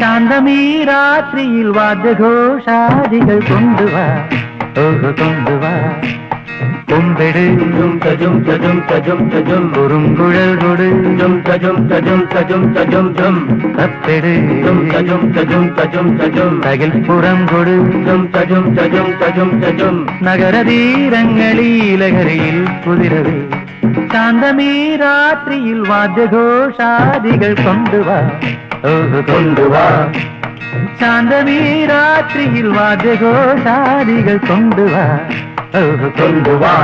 ശാന്തമീ രാത്രിയിൽ വാദ്യഘോഷാദികൾ കൊണ്ടുവാ കൊണ്ടുവാ കൊമ്പെട് കുറുങ്കുഴൽ കൊട് തപ്പെട് തകിൽപ്പുറം കൊട് നഗരതീരങ്ങളീലഹരിയിൽ കുതിരവേ ശാന്തമീ രാത്രിയിൽ വാദ്യഘോഷാദികൾ കൊണ്ടുവാ കൊണ്ടുവാ ശാന്തമീ രാത്രിയിൽ വാദ്യഘോഷാദികൾ കൊണ്ടുവാ കൊണ്ടുവാ